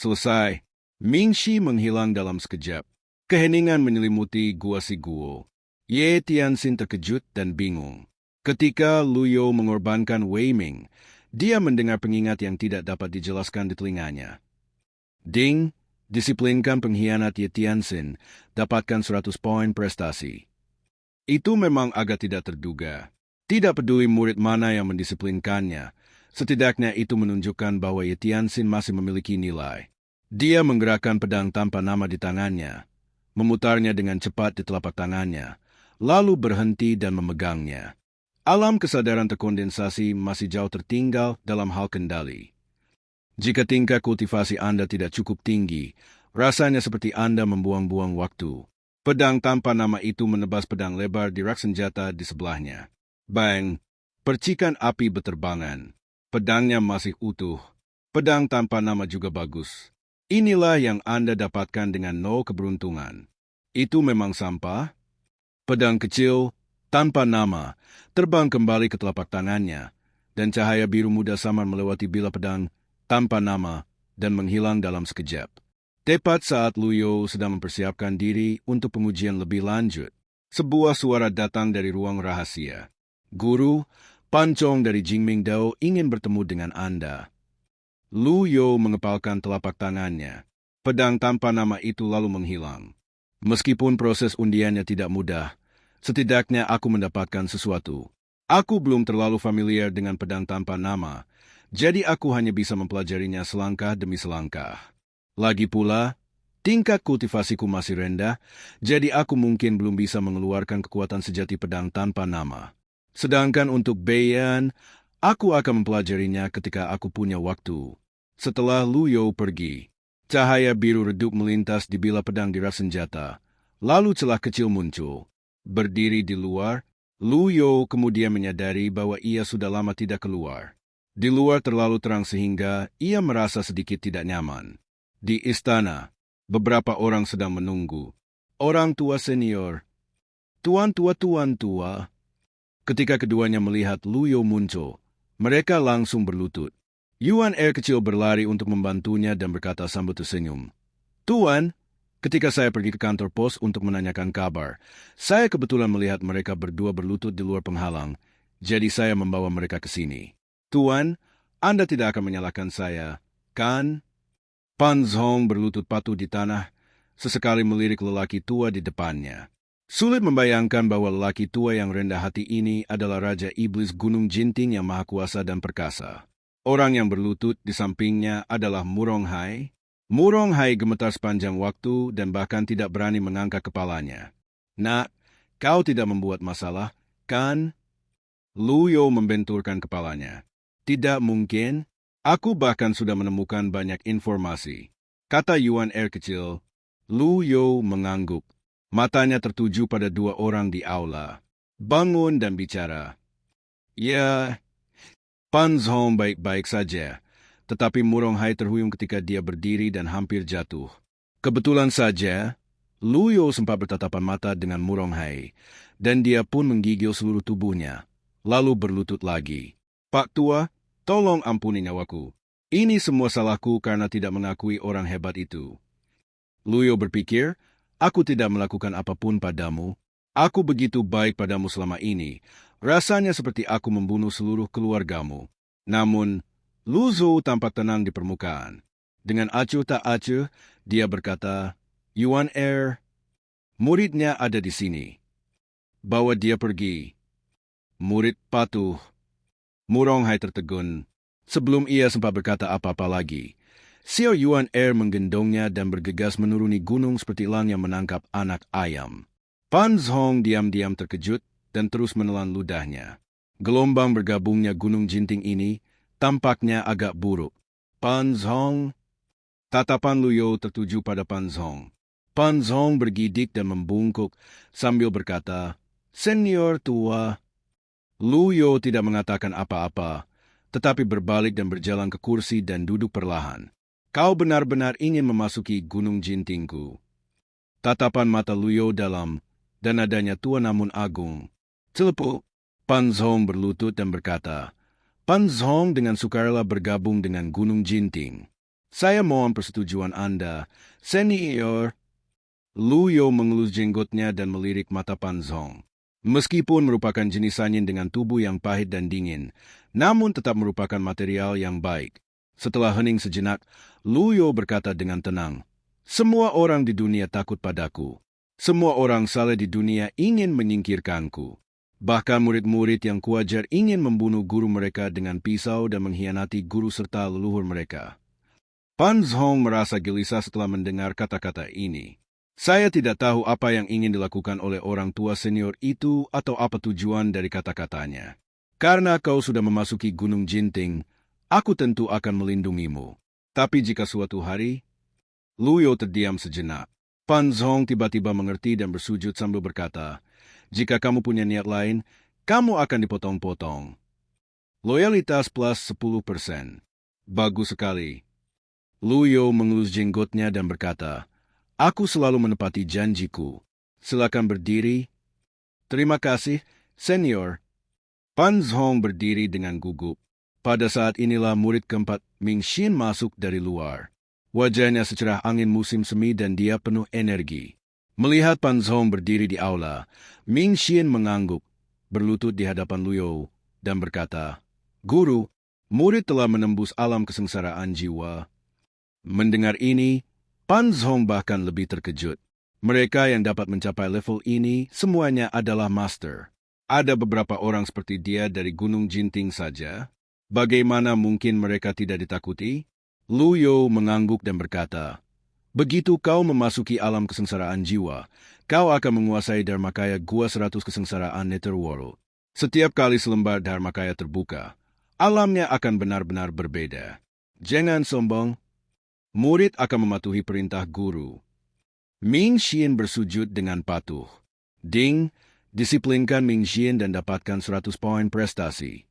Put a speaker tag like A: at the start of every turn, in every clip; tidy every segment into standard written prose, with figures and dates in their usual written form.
A: Selesai. Mingxi menghilang dalam sekejap. Keheningan menyelimuti gua si Guo. Ye Tianxin terkejut dan bingung. Ketika Luyo mengorbankan Wei Ming, dia mendengar pengingat yang tidak dapat dijelaskan di telinganya. Ding, disiplinkan pengkhianat Ye Tianxin, dapatkan 100 poin prestasi. Itu memang agak tidak terduga. Tidak peduli murid mana yang mendisiplinkannya, setidaknya itu menunjukkan bahwa Ye Tianxin masih memiliki nilai. Dia menggerakkan pedang tanpa nama di tangannya, memutarnya dengan cepat di telapak tangannya, lalu berhenti dan memegangnya. Alam kesadaran terkondensasi masih jauh tertinggal dalam hal kendali. Jika tingkat kultivasi Anda tidak cukup tinggi, rasanya seperti Anda membuang-buang waktu. Pedang tanpa nama itu menebas pedang lebar di rak senjata di sebelahnya. Bang! Percikan api berterbangan. Pedangnya masih utuh. Pedang tanpa nama juga bagus. Inilah yang Anda dapatkan dengan 0 keberuntungan. Itu memang sampah? Pedang kecil, tanpa nama, terbang kembali ke telapak tangannya, dan cahaya biru muda samar melewati bilah pedang tanpa nama dan menghilang dalam sekejap. Tepat saat Luyo sedang mempersiapkan diri untuk pengujian lebih lanjut, sebuah suara datang dari ruang rahasia. Guru, Pancong dari Jingming Dao ingin bertemu dengan Anda. Luyo mengepalkan telapak tangannya. Pedang tanpa nama itu lalu menghilang. Meskipun proses undiannya tidak mudah, setidaknya aku mendapatkan sesuatu. Aku belum terlalu familiar dengan pedang tanpa nama, jadi aku hanya bisa mempelajarinya selangkah demi selangkah. Lagi pula, tingkat kultivasiku masih rendah, jadi aku mungkin belum bisa mengeluarkan kekuatan sejati pedang tanpa nama. Sedangkan untuk Beiyan, aku akan mempelajarinya ketika aku punya waktu. Setelah Luyo pergi, cahaya biru redup melintas di bilah pedang di rak senjata. Lalu celah kecil muncul. Berdiri di luar, Luyo kemudian menyadari bahwa ia sudah lama tidak keluar. Di luar terlalu terang sehingga ia merasa sedikit tidak nyaman. Di istana, beberapa orang sedang menunggu. Orang tua senior. Tuan tua. Ketika keduanya melihat Luyo muncul, mereka langsung berlutut. Yuan Er kecil berlari untuk membantunya dan berkata sambil tersenyum. Tuan, ketika saya pergi ke kantor pos untuk menanyakan kabar, saya kebetulan melihat mereka berdua berlutut di luar penghalang, jadi saya membawa mereka ke sini. Tuan, Anda tidak akan menyalahkan saya, kan? Pan Zhong berlutut patuh di tanah, sesekali melirik lelaki tua di depannya. Sulit membayangkan bahwa lelaki tua yang rendah hati ini adalah Raja Iblis Gunung Jinting yang maha kuasa dan perkasa. Orang yang berlutut di sampingnya adalah Murong Hai. Murong Hai gemetar sepanjang waktu dan bahkan tidak berani mengangkat kepalanya. Nak, kau tidak membuat masalah, kan? Luyo membenturkan kepalanya. Tidak mungkin. Aku bahkan sudah menemukan banyak informasi. Kata Yuan Er kecil. Luyo mengangguk. Matanya tertuju pada dua orang di aula. Bangun dan bicara. Ya, Pan Zhong baik-baik saja, tetapi Murong Hai terhuyung ketika dia berdiri dan hampir jatuh. Kebetulan saja, Luyo sempat bertatapan mata dengan Murong Hai, dan dia pun menggigil seluruh tubuhnya, lalu berlutut lagi. Pak Tua, tolong ampuni nyawaku. Ini semua salahku karena tidak mengakui orang hebat itu. Luyo berpikir, aku tidak melakukan apapun padamu. Aku begitu baik padamu selama ini. Rasanya seperti aku membunuh seluruh keluargamu. Namun, Lu Zhou tampak tenang di permukaan. Dengan acuh tak acuh, dia berkata, Yuan Er, muridnya ada di sini. Bawa dia pergi. Murid patuh. Murong Hai tertegun. Sebelum ia sempat berkata apa-apa lagi, Xiao Yuan Er menggendongnya dan bergegas menuruni gunung seperti elang yang menangkap anak ayam. Pan Zhong diam-diam terkejut dan terus menelan ludahnya. Gelombang bergabungnya Gunung Jinting ini tampaknya agak buruk. Pan Zhong, tatapan Luyo tertuju pada Pan Zhong. Pan Zhong bergidik dan membungkuk sambil berkata, Senior tua. Luyo tidak mengatakan apa-apa, tetapi berbalik dan berjalan ke kursi dan duduk perlahan. Kau benar-benar ingin memasuki Gunung Jintingku. Tatapan mata Luyo dalam, dan nadanya tua namun agung. Celepuk, Pan Zhong berlutut dan berkata, Pan Zhong dengan sukarela bergabung dengan Gunung Jinting. Saya mohon persetujuan Anda, Senior. Luyo mengelus jenggotnya dan melirik mata Pan Zhong. Meskipun merupakan jenis angin dengan tubuh yang pahit dan dingin, namun tetap merupakan material yang baik. Setelah hening sejenak, Luyo berkata dengan tenang, "Semua orang di dunia takut padaku. Semua orang saleh di dunia ingin menyingkirkanku. Bahkan murid-murid yang kuajar ingin membunuh guru mereka dengan pisau dan mengkhianati guru serta leluhur mereka." Pan Zhong merasa gelisah setelah mendengar kata-kata ini. Saya tidak tahu apa yang ingin dilakukan oleh orang tua senior itu atau apa tujuan dari kata-katanya. Karena kau sudah memasuki Gunung Jinting, aku tentu akan melindungimu. Tapi jika suatu hari, Luyo terdiam sejenak. Pan Zhong tiba-tiba mengerti dan bersujud sambil berkata, "Jika kamu punya niat lain, kamu akan dipotong-potong." Loyalitas plus 10%. Bagus sekali. Luyo mengelus jenggotnya dan berkata, "Aku selalu menepati janjiku. Silakan berdiri." "Terima kasih, Senior." Pan Zhong berdiri dengan gugup. Pada saat inilah murid keempat Ming Xin masuk dari luar. Wajahnya secerah angin musim semi dan dia penuh energi. Melihat Pan Zhong berdiri di aula, Ming Xin mengangguk, berlutut di hadapan Luyo, dan berkata, "Guru, murid telah menembus alam kesengsaraan jiwa." Mendengar ini, Pan Zhong bahkan lebih terkejut. Mereka yang dapat mencapai level ini semuanya adalah master. Ada beberapa orang seperti dia dari Gunung Jinting saja. Bagaimana mungkin mereka tidak ditakuti? Luyo mengangguk dan berkata, "Begitu kau memasuki alam kesengsaraan jiwa, kau akan menguasai Dharmakaya Gua 100 Kesengsaraan Netherworld. Setiap kali selembar Dharmakaya terbuka, alamnya akan benar-benar berbeda. Jangan sombong. Murid akan mematuhi perintah guru." Ming Xin bersujud dengan patuh. "Ding, disiplinkan Ming Xin dan dapatkan 100 poin prestasi."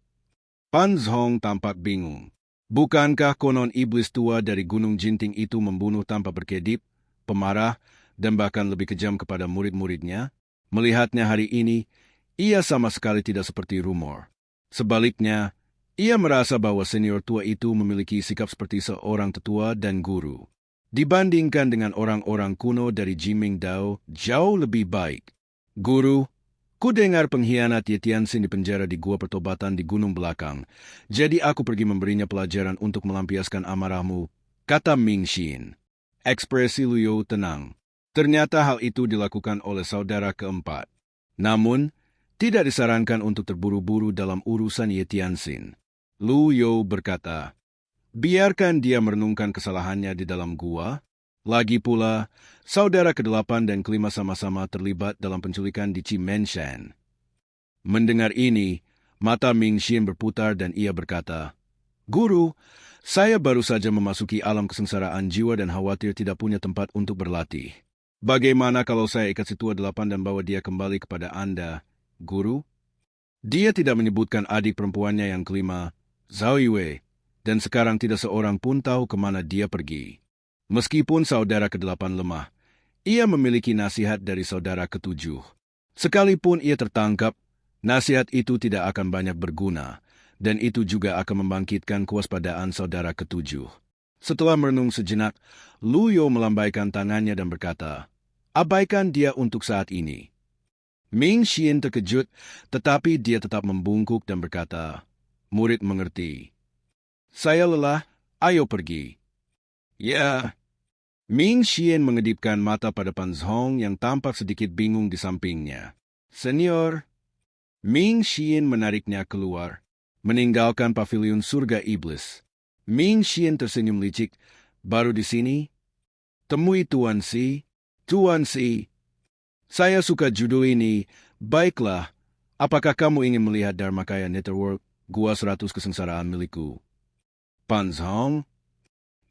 A: Pan Zhong tampak bingung. Bukankah konon iblis tua dari Gunung Jinting itu membunuh tanpa berkedip, pemarah, dan bahkan lebih kejam kepada murid-muridnya? Melihatnya hari ini, ia sama sekali tidak seperti rumor. Sebaliknya, ia merasa bahwa senior tua itu memiliki sikap seperti seorang tetua dan guru. Dibandingkan dengan orang-orang kuno dari Jiming Dao, jauh lebih baik. "Guru, ku dengar pengkhianat Ye Tianxin dipenjara di Gua Pertobatan di Gunung Belakang, jadi aku pergi memberinya pelajaran untuk melampiaskan amarahmu," kata Ming Xin. Ekspresi Luyo tenang. Ternyata hal itu dilakukan oleh saudara keempat. Namun, tidak disarankan untuk terburu-buru dalam urusan Ye Tianxin. Luyo berkata, "Biarkan dia merenungkan kesalahannya di dalam gua." Lagi pula, saudara ke-8 dan ke-5 sama-sama terlibat dalam penculikan di Chimenshan. Mendengar ini, mata Ming Xin berputar dan ia berkata, "Guru, saya baru saja memasuki alam kesengsaraan jiwa dan khawatir tidak punya tempat untuk berlatih. Bagaimana kalau saya ikat si tua 8 dan bawa dia kembali kepada Anda, Guru?" Dia tidak menyebutkan adik perempuannya yang ke-5, Zhao Yue, dan sekarang tidak seorang pun tahu kemana dia pergi. Meskipun saudara ke-8 lemah, ia memiliki nasihat dari saudara ke-7. Sekalipun ia tertangkap, nasihat itu tidak akan banyak berguna, dan itu juga akan membangkitkan kewaspadaan saudara ke-7. Setelah merenung sejenak, Luyo melambaikan tangannya dan berkata, "Abaikan dia untuk saat ini." Ming Xin terkejut, tetapi dia tetap membungkuk dan berkata, "Murid mengerti. Saya lelah, ayo pergi." "Ya." Ming Xin mengedipkan mata pada Pan Zhong yang tampak sedikit bingung di sampingnya. "Senior." Ming Xin menariknya keluar, meninggalkan pavilion surga iblis. Ming Xin tersenyum licik. "Baru di sini? Temui Tuan Si." "Tuan Si, saya suka judul ini. Baiklah, apakah kamu ingin melihat Dharmakaya Netherworld, Gua 100 Kesengsaraan milikku?" Pan Zhong.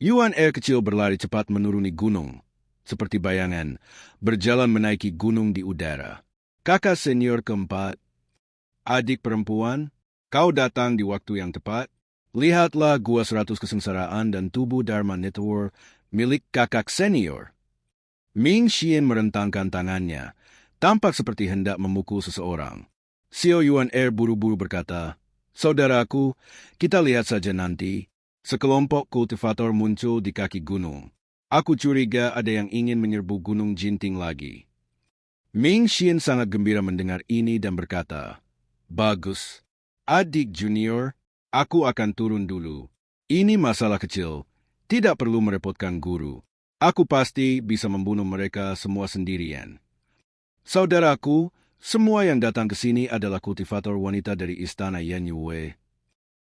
A: Yuan Er kecil berlari cepat menuruni gunung, seperti bayangan, berjalan menaiki gunung di udara. "Kakak senior keempat, adik perempuan, kau datang di waktu yang tepat. Lihatlah Gua 100 Kesengsaraan dan tubuh Dharma Netherworld milik kakak senior." Ming Xin merentangkan tangannya, tampak seperti hendak memukul seseorang. Xiao Yuan Er buru-buru berkata, "Saudaraku, kita lihat saja nanti." Sekelompok kultivator muncul di kaki gunung. Aku curiga ada yang ingin menyerbu Gunung Jinting lagi. Ming Xian sangat gembira mendengar ini dan berkata, "Bagus. Adik junior, aku akan turun dulu. Ini masalah kecil. Tidak perlu merepotkan guru. Aku pasti bisa membunuh mereka semua sendirian." Saudaraku, semua yang datang ke sini adalah kultivator wanita dari istana Yan Yue.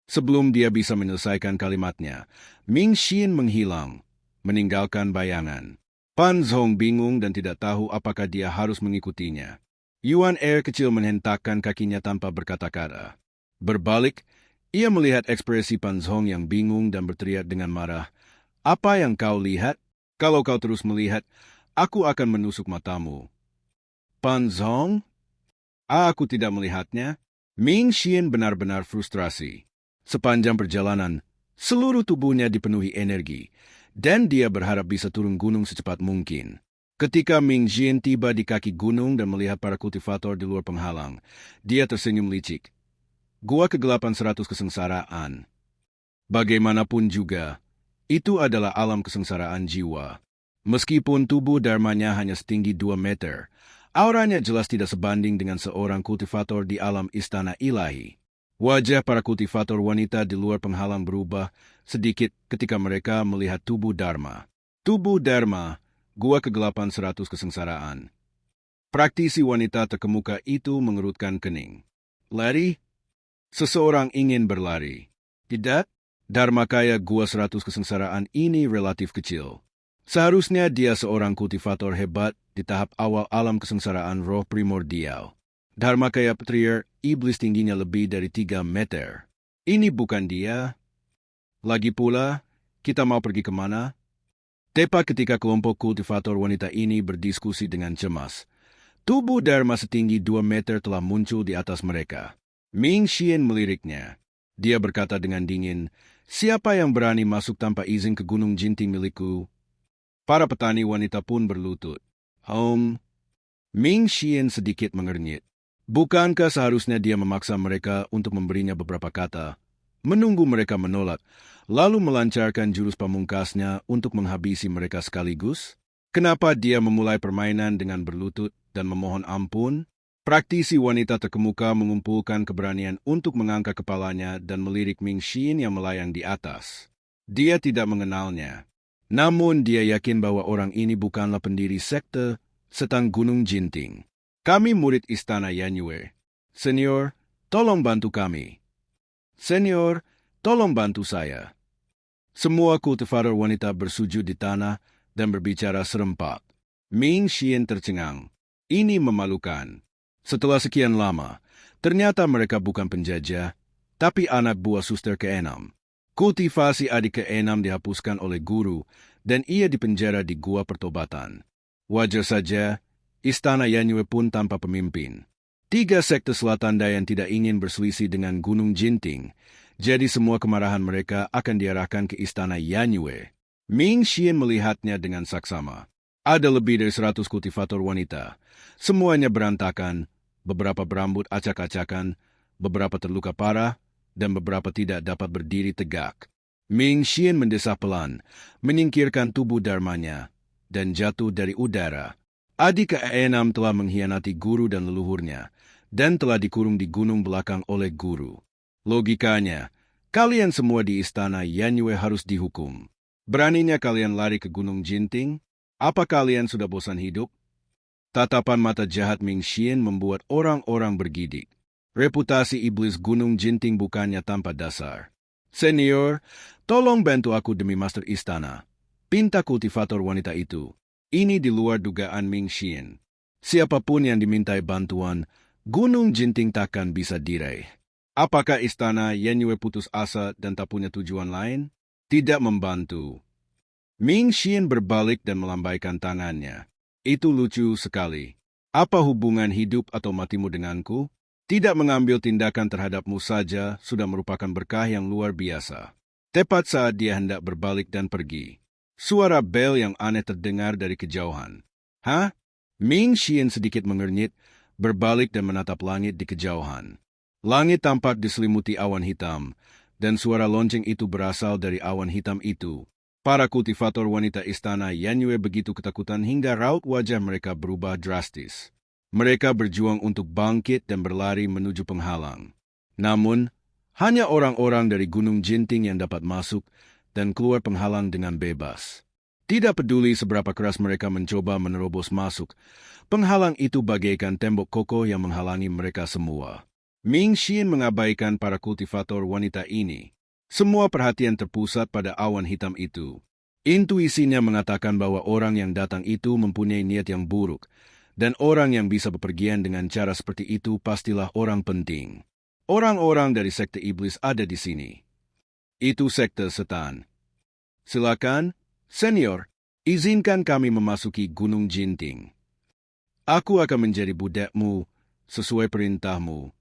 A: Sebelum dia bisa menyelesaikan kalimatnya, Ming Xian menghilang, meninggalkan bayangan. Pan Zhong bingung dan tidak tahu apakah dia harus mengikutinya. Yuan Er kecil menghentakkan kakinya tanpa berkata-kata. Berbalik, ia melihat ekspresi Pan Zhong yang bingung dan berteriak dengan marah. "Apa yang kau lihat? Kalau kau terus melihat, aku akan menusuk matamu." "Pan Zhong? Aku tidak melihatnya." Ming Xian benar-benar frustrasi. Sepanjang perjalanan, seluruh tubuhnya dipenuhi energi, dan dia berharap bisa turun gunung secepat mungkin. Ketika Ming Xian tiba di kaki gunung dan melihat para kultivator di luar penghalang, dia tersenyum licik. Gua kegelapan 100 kesengsaraan. Bagaimanapun juga, itu adalah alam kesengsaraan jiwa. Meskipun tubuh dharmanya hanya setinggi 2 meter, auranya jelas tidak sebanding dengan seorang kultivator di alam istana ilahi. Wajah para kultivator wanita di luar penghalang berubah sedikit ketika mereka melihat tubuh Dharma. Tubuh Dharma, gua kegelapan 100 kesengsaraan. Praktisi wanita terkemuka itu mengerutkan kening. Lari? Seseorang ingin berlari. Tidak? Dharmakaya gua 100 kesengsaraan ini relatif kecil. Seharusnya dia seorang kultivator hebat di tahap awal alam kesengsaraan roh primordial. Dharmakaya Petrier, iblis tingginya lebih dari 3 meter. Ini bukan dia. Lagi pula, kita mau pergi kemana? Tepat ketika kelompok kultivator wanita ini berdiskusi dengan cemas, tubuh Dharma setinggi 2 meter telah muncul di atas mereka. Ming Xian meliriknya. Dia berkata dengan dingin, "Siapa yang berani masuk tanpa izin ke Gunung Jinting milikku?" Para petani wanita pun berlutut. Ming Xian sedikit mengernyit. Bukankah seharusnya dia memaksa mereka untuk memberinya beberapa kata, menunggu mereka menolak, lalu melancarkan jurus pamungkasnya untuk menghabisi mereka sekaligus? Kenapa dia memulai permainan dengan berlutut dan memohon ampun? Praktisi wanita terkemuka mengumpulkan keberanian untuk mengangkat kepalanya dan melirik Ming Xian yang melayang di atas. Dia tidak mengenalnya. Namun dia yakin bahwa orang ini bukanlah pendiri sekte Setang Gunung Jinting. "Kami murid istana Yan Yue. Senior, tolong bantu kami." "Senior, tolong bantu saya." Semua kultivator wanita bersujud di tanah dan berbicara serempak. Ming Xian tercengang. Ini memalukan. Setelah sekian lama, ternyata mereka bukan penjajah, tapi anak buah suster ke-6. Kultivasi adik ke-6 dihapuskan oleh guru, dan ia dipenjara di gua pertobatan. Wajar saja, istana Yan Yue pun tanpa pemimpin. 3 sekte selatan Dayan tidak ingin berselisih dengan Gunung Jinting, jadi semua kemarahan mereka akan diarahkan ke istana Yan Yue. Ming Xian melihatnya dengan saksama. Ada lebih dari 100 kultivator wanita. Semuanya berantakan, beberapa berambut acak-acakan, beberapa terluka parah, dan beberapa tidak dapat berdiri tegak. Ming Xian mendesah pelan, menyingkirkan tubuh dharmanya, dan jatuh dari udara. Adik ke-6 telah mengkhianati guru dan leluhurnya, dan telah dikurung di gunung belakang oleh guru. Logikanya, kalian semua di istana Yan Yue harus dihukum. Beraninya kalian lari ke Gunung Jinting? Apa kalian sudah bosan hidup? Tatapan mata jahat Ming Xian membuat orang-orang bergidik. Reputasi iblis Gunung Jinting bukannya tanpa dasar. "Senior, tolong bantu aku demi master istana," pinta kultivator wanita itu. Ini di luar dugaan Ming Xian. Siapapun yang dimintai bantuan, Gunung Jinting takkan bisa diraih. Apakah istana Yan Yue putus asa dan tak punya tujuan lain? Tidak membantu. Ming Xian berbalik dan melambaikan tangannya. "Itu lucu sekali. Apa hubungan hidup atau matimu denganku? Tidak mengambil tindakan terhadapmu saja sudah merupakan berkah yang luar biasa." Tepat saat dia hendak berbalik dan pergi, suara bel yang aneh terdengar dari kejauhan. "Hah?" Ming Xian sedikit mengernyit, berbalik dan menatap langit di kejauhan. Langit tampak diselimuti awan hitam, dan suara lonceng itu berasal dari awan hitam itu. Para kultivator wanita istana Yanyue begitu ketakutan hingga raut wajah mereka berubah drastis. Mereka berjuang untuk bangkit dan berlari menuju penghalang. Namun, hanya orang-orang dari Gunung Jinting yang dapat masuk dan keluar penghalang dengan bebas. Tidak peduli seberapa keras mereka mencoba menerobos masuk, penghalang itu bagaikan tembok kokoh yang menghalangi mereka semua. Ming Xian mengabaikan para kultivator wanita ini. Semua perhatian terpusat pada awan hitam itu. Intuisinya mengatakan bahwa orang yang datang itu mempunyai niat yang buruk, dan orang yang bisa bepergian dengan cara seperti itu pastilah orang penting. Orang-orang dari sekte iblis ada di sini. Itu sekte setan. Silakan, senior, izinkan kami memasuki Gunung Jinting. Aku akan menjadi budakmu sesuai perintahmu.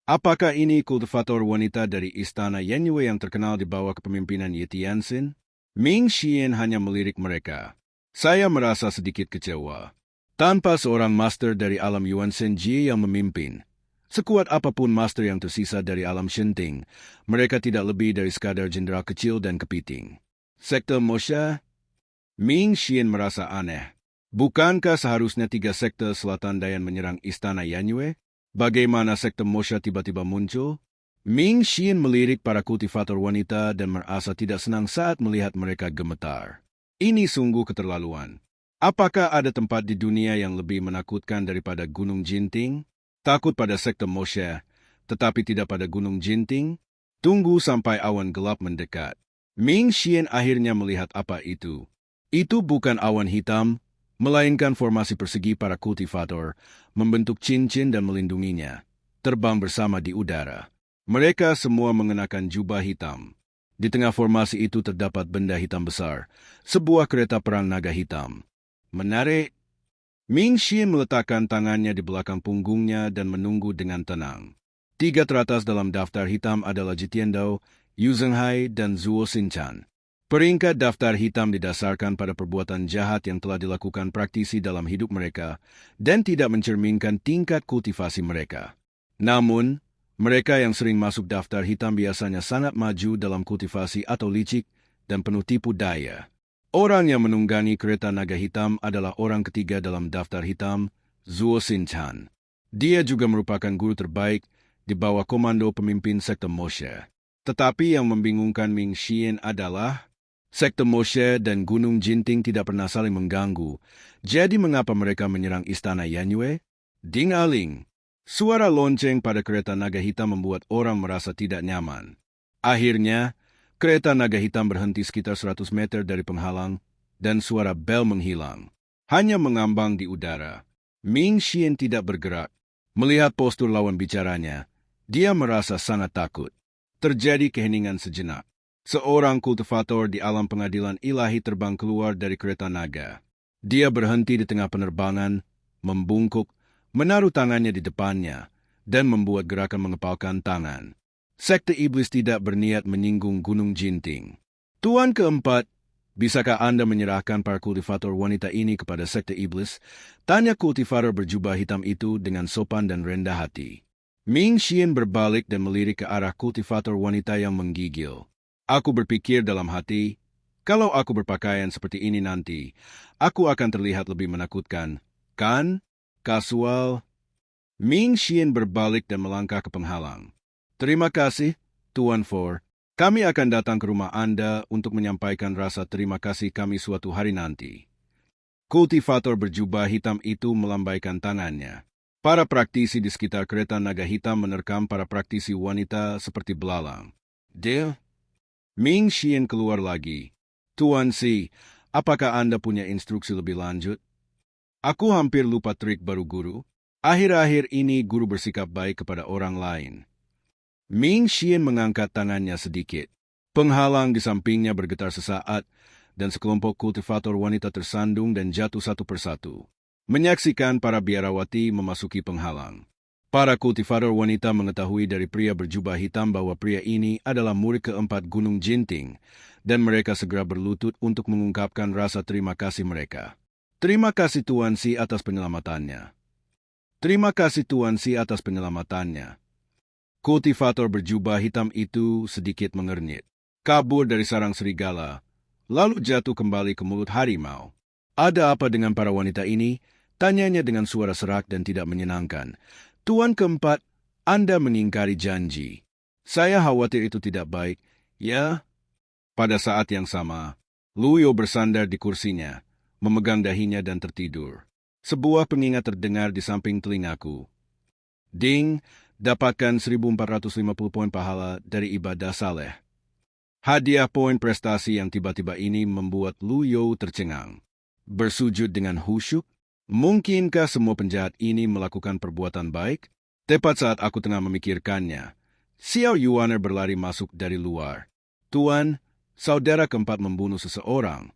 A: Apakah ini kultivator wanita dari istana Yanyue yang terkenal di bawah kepemimpinan Ye Tianxin? Ming Xian hanya melirik mereka. Saya merasa sedikit kecewa. Tanpa seorang master dari alam Yuan Senji yang memimpin, sekuat apapun master yang tersisa dari alam Shinting, mereka tidak lebih dari sekadar jenderal kecil dan kepiting. Sekte Mosha? Ming Xian merasa aneh. Bukankah seharusnya 3 sekte selatan Dayan menyerang istana Yanyue? Bagaimana sekte Mosha tiba-tiba muncul? Ming Xian melirik para kultivator wanita dan merasa tidak senang saat melihat mereka gemetar. Ini sungguh keterlaluan. Apakah ada tempat di dunia yang lebih menakutkan daripada Gunung Jinting? Takut pada sekte Moshe, tetapi tidak pada Gunung Jinting? Tunggu sampai awan gelap mendekat. Ming Xian akhirnya melihat apa itu. Itu bukan awan hitam, melainkan formasi persegi para kultivator, membentuk cincin dan melindunginya, terbang bersama di udara. Mereka semua mengenakan jubah hitam. Di tengah formasi itu terdapat benda hitam besar, sebuah kereta perang naga hitam. Menarik. Ming Xian meletakkan tangannya di belakang punggungnya dan menunggu dengan tenang. 3 teratas dalam daftar hitam adalah Jitiandao, Yu Zhenghai, dan Zuo Xinchan. Peringkat daftar hitam didasarkan pada perbuatan jahat yang telah dilakukan praktisi dalam hidup mereka dan tidak mencerminkan tingkat kultivasi mereka. Namun, mereka yang sering masuk daftar hitam biasanya sangat maju dalam kultivasi atau licik dan penuh tipu daya. Orang yang menunggangi kereta naga hitam adalah orang ketiga dalam daftar hitam, Zuo Xinchan. Dia juga merupakan guru terbaik di bawah komando pemimpin sekte Moshe. Tetapi yang membingungkan Ming Xian adalah sekte Moshe dan Gunung Jinting tidak pernah saling mengganggu. Jadi mengapa mereka menyerang istana Yanyue? Ding-aling. Suara lonceng pada kereta naga hitam membuat orang merasa tidak nyaman. Akhirnya, kereta naga hitam berhenti sekitar 100 meter dari penghalang dan suara bel menghilang. Hanya mengambang di udara. Ming Xian tidak bergerak. Melihat postur lawan bicaranya, dia merasa sangat takut. Terjadi keheningan sejenak. Seorang kultivator di alam pengadilan ilahi terbang keluar dari kereta naga. Dia berhenti di tengah penerbangan, membungkuk, menaruh tangannya di depannya, dan membuat gerakan mengepalkan tangan. Sekte iblis tidak berniat menyinggung Gunung Jinting. Tuan keempat, bisakah Anda menyerahkan para kultivator wanita ini kepada sekte iblis? Tanya kultivator berjubah hitam itu dengan sopan dan rendah hati. Ming Xian berbalik dan melirik ke arah kultivator wanita yang menggigil. Aku berpikir dalam hati, kalau aku berpakaian seperti ini nanti, aku akan terlihat lebih menakutkan. Kan? Kasual. Ming Xian berbalik dan melangkah ke penghalang. Terima kasih, Tuan For. Kami akan datang ke rumah Anda untuk menyampaikan rasa terima kasih kami suatu hari nanti. Kultivator berjubah hitam itu melambaikan tangannya. Para praktisi di sekitar kereta naga hitam menerkam para praktisi wanita seperti belalang. Deal? Ming Xian keluar lagi. Tuan Si, apakah Anda punya instruksi lebih lanjut? Aku hampir lupa trik baru guru. Akhir-akhir ini guru bersikap baik kepada orang lain. Ming Xian mengangkat tangannya sedikit. Penghalang di sampingnya bergetar sesaat, dan sekelompok kultivator wanita tersandung dan jatuh satu persatu. Menyaksikan para biarawati memasuki penghalang. Para kultivator wanita mengetahui dari pria berjubah hitam bahwa pria ini adalah murid keempat Gunung Jinting, dan mereka segera berlutut untuk mengungkapkan rasa terima kasih mereka. Terima kasih Tuan Si atas penyelamatannya. Terima kasih Tuan Si atas penyelamatannya. Kultivator berjubah hitam itu sedikit mengernyit. Kabur dari sarang serigala, lalu jatuh kembali ke mulut harimau. Ada apa dengan para wanita ini? Tanyanya dengan suara serak dan tidak menyenangkan. Tuan keempat, Anda mengingkari janji. Saya khawatir itu tidak baik. Ya? Pada saat yang sama, Luyo bersandar di kursinya, memegang dahinya dan tertidur. Sebuah pengingat terdengar di samping telingaku. Ding, dapatkan 1.450 poin pahala dari ibadah saleh. Hadiah poin prestasi yang tiba-tiba ini membuat Luyo tercengang. Bersujud dengan khusyuk, mungkinkah semua penjahat ini melakukan perbuatan baik? Tepat saat aku tengah memikirkannya, Xiao Yuaner berlari masuk dari luar. Tuan, saudara keempat membunuh seseorang.